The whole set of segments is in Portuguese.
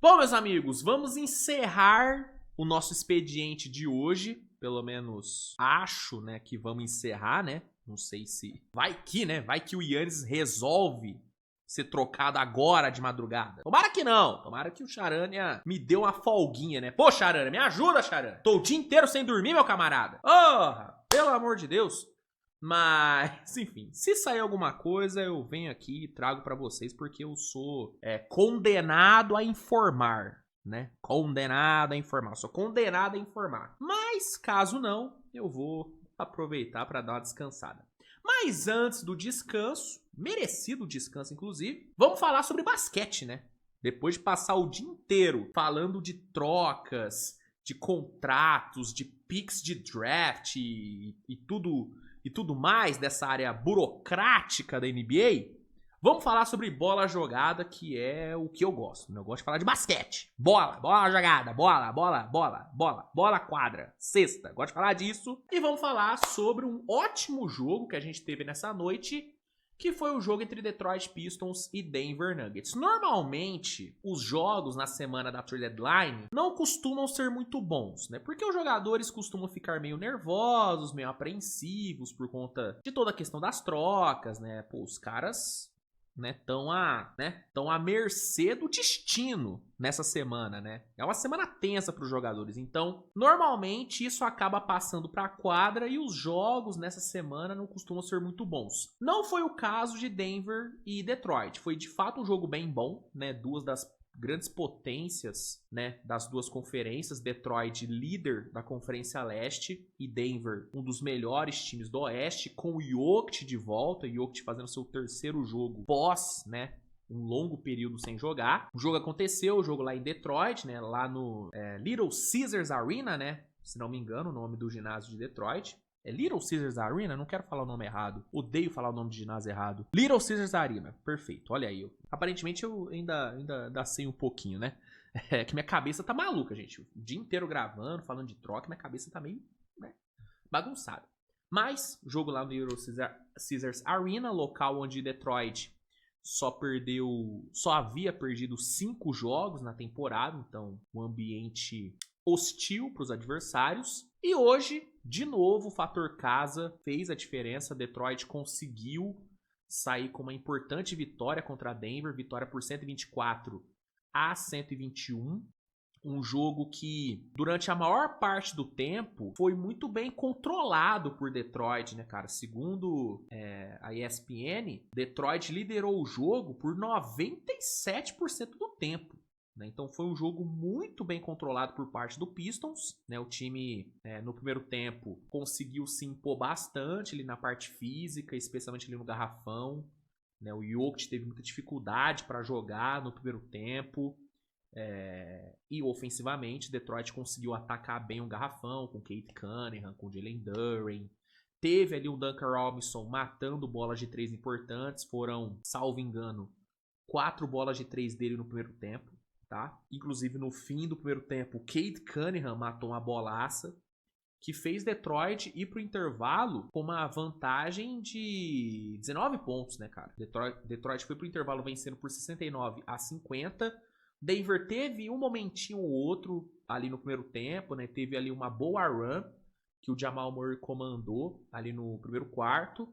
Bom, meus amigos, vamos encerrar o nosso expediente de hoje. Pelo menos acho, né, que vamos encerrar, né? Não sei se... Vai que, né? Vai que o Yannis resolve ser trocado agora de madrugada. Tomara que não. Tomara que o Charania me dê uma folguinha, né? Pô, Charania, me ajuda, Charania. Tô o dia inteiro sem dormir, meu camarada. Porra, pelo amor de Deus. Mas, enfim, se sair alguma coisa, eu venho aqui e trago pra vocês, porque eu sou condenado a informar, né? Condenado a informar. Sou condenado a informar. Mas, caso não, eu vou aproveitar pra dar uma descansada. Mas antes do descanso, merecido descanso inclusive, vamos falar sobre basquete, né? Depois de passar o dia inteiro falando de trocas, de contratos, de picks de draft e tudo mais dessa área burocrática da NBA, vamos falar sobre bola jogada, que é o que eu gosto. Eu gosto de falar de basquete. Bola jogada, bola quadra, cesta. Gosto de falar disso. E vamos falar sobre um ótimo jogo que a gente teve nessa noite, que foi o jogo entre Detroit Pistons e Denver Nuggets. Normalmente, os jogos na semana da trade deadline não costumam ser muito bons, né? Porque os jogadores costumam ficar meio nervosos, meio apreensivos por conta de toda a questão das trocas, né? Pô, os caras estão à mercê do destino nessa semana, né? É uma semana tensa para os jogadores. Então, normalmente isso acaba passando para a quadra e os jogos nessa semana não costumam ser muito bons. Não foi o caso de Denver e Detroit. Foi de fato um jogo bem bom, né? Duas das grandes potências, né, das duas conferências, Detroit líder da Conferência Leste e Denver um dos melhores times do Oeste, com o Jokic de volta, Jokic fazendo seu terceiro jogo pós, né, um longo período sem jogar. O jogo aconteceu, o jogo lá em Detroit, né, lá no Little Caesars Arena, né, se não me engano, o nome do ginásio de Detroit. É Little Caesars Arena? Não quero falar o nome errado. Odeio falar o nome de ginásio errado. Little Caesars Arena. Perfeito. Olha aí. Aparentemente eu ainda sei um pouquinho, né? É que minha cabeça tá maluca, gente. O dia inteiro gravando, falando de troca, minha cabeça tá meio, né, bagunçada. Mas, jogo lá no Little Caesars Arena, local onde Detroit só havia perdido 5 jogos na temporada. Então, um ambiente hostil para os adversários. E hoje, de novo, o fator casa fez a diferença. Detroit conseguiu sair com uma importante vitória contra a Denver, vitória por 124-121. Um jogo que, durante a maior parte do tempo, foi muito bem controlado por Detroit, né, cara? Segundo a ESPN, Detroit liderou o jogo por 97% do tempo. Então foi um jogo muito bem controlado por parte do Pistons, né? O time no primeiro tempo conseguiu se impor bastante ali na parte física, especialmente ali no garrafão, né? O Jokic teve muita dificuldade para jogar no primeiro tempo, e ofensivamente Detroit conseguiu atacar bem o garrafão com Cade Cunningham, com Jalen Duren. Teve ali o Duncan Robinson matando bolas de 3 importantes. Foram, salvo engano, 4 bolas de 3 dele no primeiro tempo. Tá? Inclusive no fim do primeiro tempo, Cade Cunningham matou uma bolaça que fez Detroit ir pro intervalo com uma vantagem de 19 pontos, né, cara? Detroit foi pro intervalo vencendo por 69-50. Denver teve um momentinho ou outro ali no primeiro tempo, né? Teve ali uma boa run que o Jamal Murray comandou ali no primeiro quarto.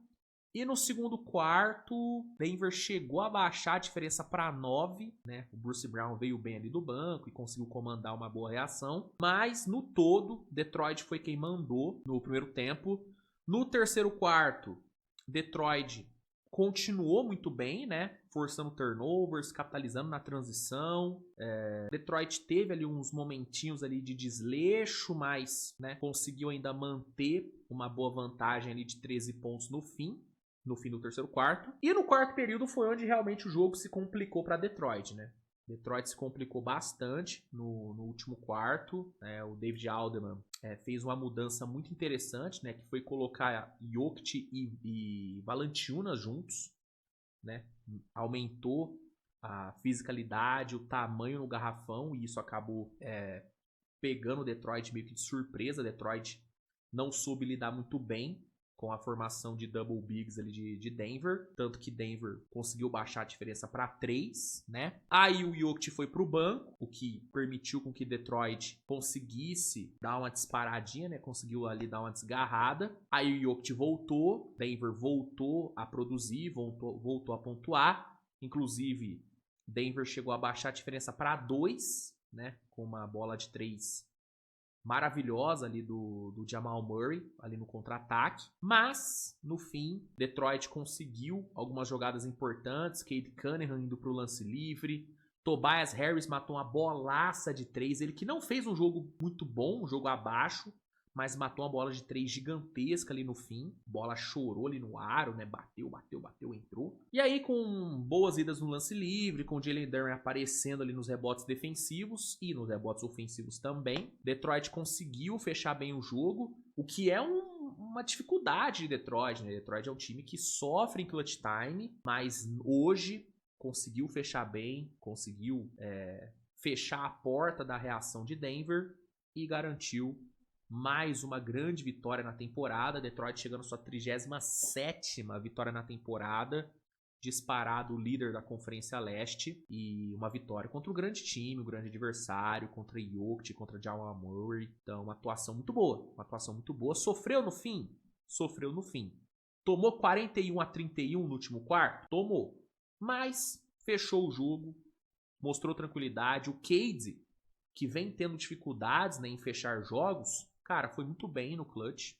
E no segundo quarto, Denver chegou a baixar a diferença para 9, né? O Bruce Brown veio bem ali do banco e conseguiu comandar uma boa reação. Mas, no todo, Detroit foi quem mandou no primeiro tempo. No terceiro quarto, Detroit continuou muito bem, né? Forçando turnovers, capitalizando na transição. Detroit teve ali uns momentinhos ali de desleixo, mas, né, conseguiu ainda manter uma boa vantagem ali de 13 pontos no fim do terceiro quarto. E no quarto período foi onde realmente o jogo se complicou para Detroit, né? Detroit se complicou bastante no último quarto. O David Alderman fez uma mudança muito interessante, né? Que foi colocar Jokic e Valanciunas juntos, né? Aumentou a fisicalidade, o tamanho no garrafão, e isso acabou pegando o Detroit meio que de surpresa. Detroit não soube lidar muito bem com a formação de double bigs ali de Denver, tanto que Denver conseguiu baixar a diferença para 3, né? Aí o Jokic foi pro banco, o que permitiu com que Detroit conseguisse dar uma disparadinha, né? Conseguiu ali dar uma desgarrada. Aí o Jokic voltou, Denver voltou a produzir, voltou a pontuar. Inclusive, Denver chegou a baixar a diferença para 2, né? Com uma bola de 3 maravilhosa ali do Jamal Murray, ali no contra-ataque. Mas, no fim, Detroit conseguiu algumas jogadas importantes. Cade Cunningham indo pro lance livre. Tobias Harris matou uma bolaça de 3. Ele que não fez um jogo muito bom, um jogo abaixo, mas matou uma bola de 3 gigantesca ali no fim. A bola chorou ali no aro, né? Bateu, entrou. E aí, com boas idas no lance livre, com o Jalen Duren aparecendo ali nos rebotes defensivos e nos rebotes ofensivos também, Detroit conseguiu fechar bem o jogo, o que é uma dificuldade de Detroit, né? Detroit é um time que sofre em clutch time, mas hoje conseguiu fechar bem, conseguiu fechar a porta da reação de Denver e garantiu mais uma grande vitória na temporada. Detroit chegando à sua 37ª vitória na temporada, disparado o líder da Conferência Leste, e uma vitória contra um grande time, um grande adversário, contra Jokic, contra Jamal Murray. Então, uma atuação muito boa, Sofreu no fim? Sofreu no fim. Tomou 41-31 no último quarto? Tomou. Mas fechou o jogo, mostrou tranquilidade. O Cade, que vem tendo dificuldades, né, em fechar jogos, cara, foi muito bem no clutch.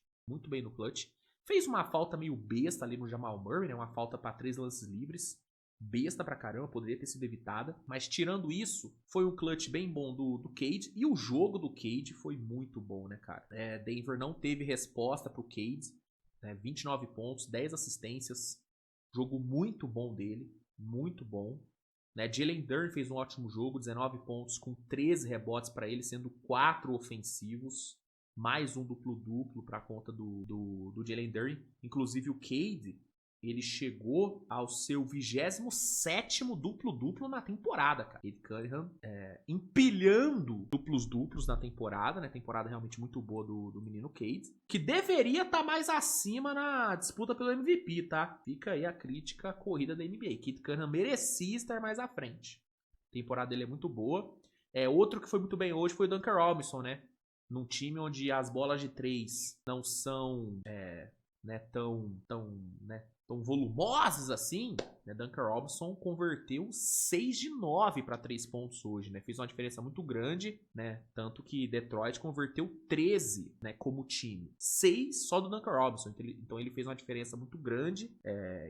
Fez uma falta meio besta ali no Jamal Murray, né? Uma falta para 3 lances livres. Besta pra caramba, poderia ter sido evitada. Mas tirando isso, foi um clutch bem bom do Cade. E o jogo do Cade foi muito bom, né, cara? Denver não teve resposta pro Cade. Né? 29 pontos, 10 assistências. Jogo muito bom dele. Muito bom. Né? Jalen Duren fez um ótimo jogo, 19 pontos com 13 rebotes para ele, sendo 4 ofensivos. Mais um duplo-duplo para conta do Jalen Duren. Inclusive o Cade, ele chegou ao seu 27º duplo-duplo na temporada, cara. Cade Cunningham empilhando duplos-duplos na temporada, né? Temporada realmente muito boa do menino Cade, que deveria estar mais acima na disputa pelo MVP, tá? Fica aí a crítica à corrida da NBA. Cade Cunningham merecia estar mais à frente. A temporada dele é muito boa. Outro que foi muito bem hoje foi o Duncan Robinson, né? Num time onde as bolas de 3 não são tão volumosas assim, né? Duncan Robinson converteu 6 de 9 para 3 pontos hoje, né? Fez uma diferença muito grande, né? Tanto que Detroit converteu 13, né, como time. 6 só do Duncan Robinson. Então ele fez uma diferença muito grande.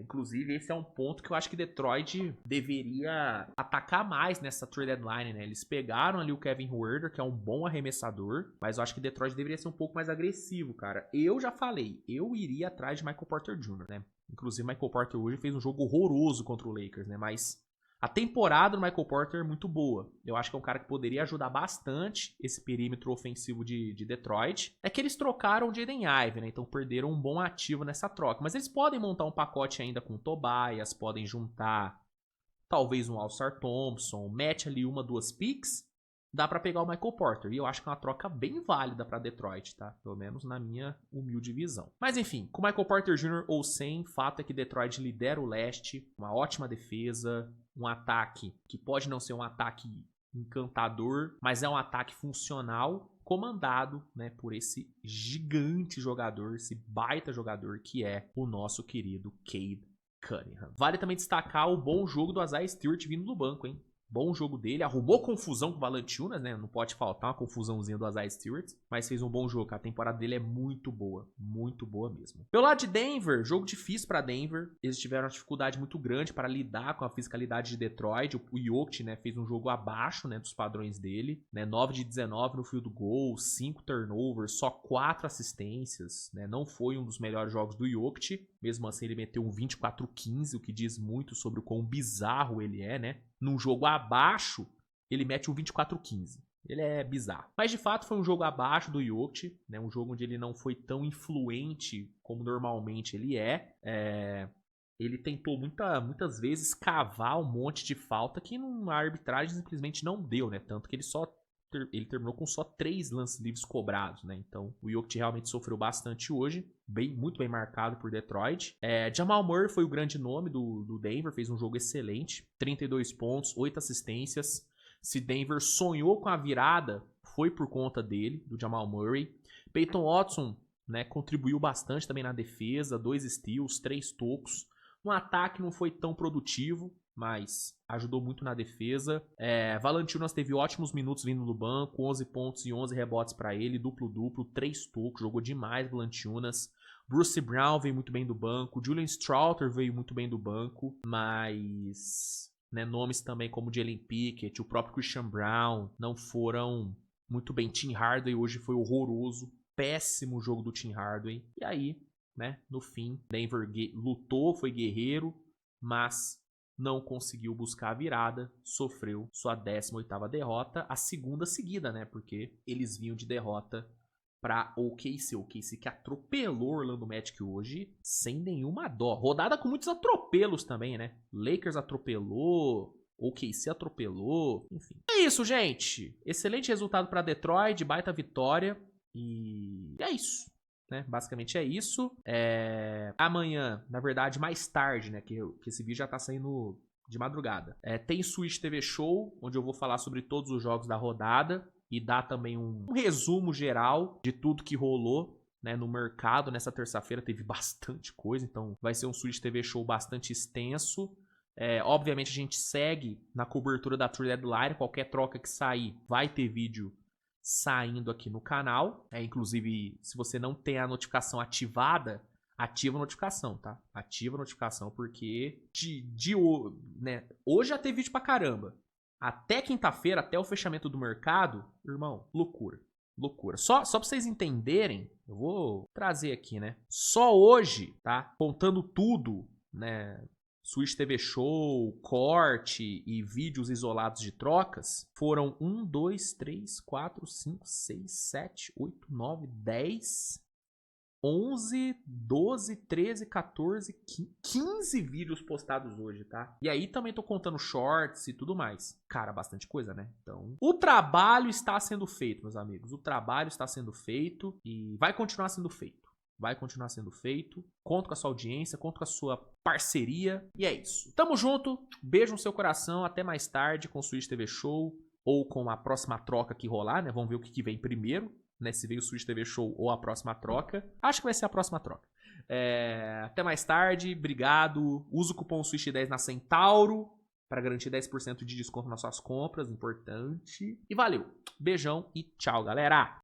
Inclusive, esse é um ponto que eu acho que Detroit deveria atacar mais nessa trade deadline, né? Eles pegaram ali o Kevin Huerter, que é um bom arremessador, mas eu acho que Detroit deveria ser um pouco mais agressivo, cara. Eu já falei, eu iria atrás de Michael Porter Jr., né? Inclusive, Michael Porter hoje fez um jogo horroroso contra o Lakers, né? Mas a temporada do Michael Porter é muito boa. Eu acho que é um cara que poderia ajudar bastante esse perímetro ofensivo de Detroit. É que eles trocaram o Jaden Ivey, né? Então perderam um bom ativo nessa troca. Mas eles podem montar um pacote ainda com o Tobias, podem juntar talvez um All-Star Thompson, mete ali 1, 2 picks, dá pra pegar o Michael Porter. E eu acho que é uma troca bem válida pra Detroit, tá? Pelo menos na minha humilde visão. Mas enfim, com o Michael Porter Jr. ou sem, fato é que Detroit lidera o leste, uma ótima defesa, um ataque que pode não ser um ataque encantador, mas é um ataque funcional, comandado, né, por esse gigante jogador, esse baita jogador que é o nosso querido Cade Cunningham. Vale também destacar o bom jogo do Isaiah Stewart vindo do banco, hein? Bom jogo dele, arrumou confusão com o Valanciunas, né? Não pode faltar uma confusãozinha do Isaiah Stewart, mas fez um bom jogo. A temporada dele é muito boa mesmo. Pelo lado de Denver, jogo difícil para Denver. Eles tiveram uma dificuldade muito grande para lidar com a fisicalidade de Detroit. O Jokic, né, fez um jogo abaixo, né, dos padrões dele, né? 9 de 19 no field goal, 5 turnovers, só 4 assistências, né? Não foi um dos melhores jogos do Jokic. Mesmo assim, ele meteu um 24-15, o que diz muito sobre o quão bizarro ele é, né? Num jogo abaixo, ele mete um 24-15. Ele é bizarro. Mas, de fato, foi um jogo abaixo do Jokic, né? Um jogo onde ele não foi tão influente como normalmente ele é. Ele tentou muitas vezes cavar um monte de falta que a arbitragem simplesmente não deu, né? Tanto que ele só ele terminou com só 3 lances livres cobrados, né? Então, o Jokic realmente sofreu bastante hoje. Muito bem marcado por Detroit. Jamal Murray foi o grande nome do Denver. Fez um jogo excelente. 32 pontos, 8 assistências. Se Denver sonhou com a virada, foi por conta dele, do Jamal Murray. Peyton Watson, né, contribuiu bastante também na defesa. 2 steals, 3 tocos. No ataque não foi tão produtivo, mas ajudou muito na defesa. Valanciunas teve ótimos minutos vindo do banco, 11 pontos e 11 rebotes para ele, duplo-duplo, 3 tocos, jogou demais Valanciunas. Bruce Brown veio muito bem do banco, Julian Stroughter veio muito bem do banco, mas né, nomes também como Jalen Pickett, o próprio Christian Brown, não foram muito bem. Tim Hardaway hoje foi horroroso, péssimo jogo do Tim Hardaway. E aí, né, no fim, Denver lutou, foi guerreiro, mas não conseguiu buscar a virada, sofreu sua 18ª derrota, a segunda seguida, né? Porque eles vinham de derrota para OKC. O OKC que atropelou o Orlando Magic hoje sem nenhuma dó. Rodada com muitos atropelos também, né? Lakers atropelou, OKC atropelou, enfim. É isso, gente. Excelente resultado para Detroit, baita vitória e é isso. Né? Basicamente é isso. Amanhã, na verdade, mais tarde, né? Que esse vídeo já tá saindo de madrugada. Tem Switch TV Show, onde eu vou falar sobre todos os jogos da rodada e dar também um resumo geral de tudo que rolou, né, no mercado. Nessa terça-feira teve bastante coisa, então vai ser um Switch TV Show bastante extenso. Obviamente a gente segue na cobertura da Trade Deadline. Qualquer troca que sair vai ter vídeo saindo aqui no canal. Inclusive, se você não tem a notificação ativada, ativa a notificação, tá? Ativa a notificação, porque né, hoje já teve vídeo pra caramba. Até quinta-feira, até o fechamento do mercado, irmão, loucura. Loucura. Só pra vocês entenderem, eu vou trazer aqui, né? Só hoje, tá? Contando tudo, né? Switch TV Show, corte e vídeos isolados de trocas, foram 1, 2, 3, 4, 5, 6, 7, 8, 9, 10, 11, 12, 13, 14, 15 vídeos postados hoje, tá? E aí também tô contando shorts e tudo mais. Cara, bastante coisa, né? Então, o trabalho está sendo feito, meus amigos. O trabalho está sendo feito e vai continuar sendo feito. Vai continuar sendo feito. Conto com a sua audiência, conto com a sua parceria. E é isso. Tamo junto. Beijo no seu coração. Até mais tarde com o Switch TV Show ou com a próxima troca que rolar, né? Vamos ver o que vem primeiro, né? Se veio o Switch TV Show ou a próxima troca. Acho que vai ser a próxima troca. Até mais tarde. Obrigado. Usa o cupom SWITCH10 na Centauro para garantir 10% de desconto nas suas compras. Importante. E valeu. Beijão e tchau, galera.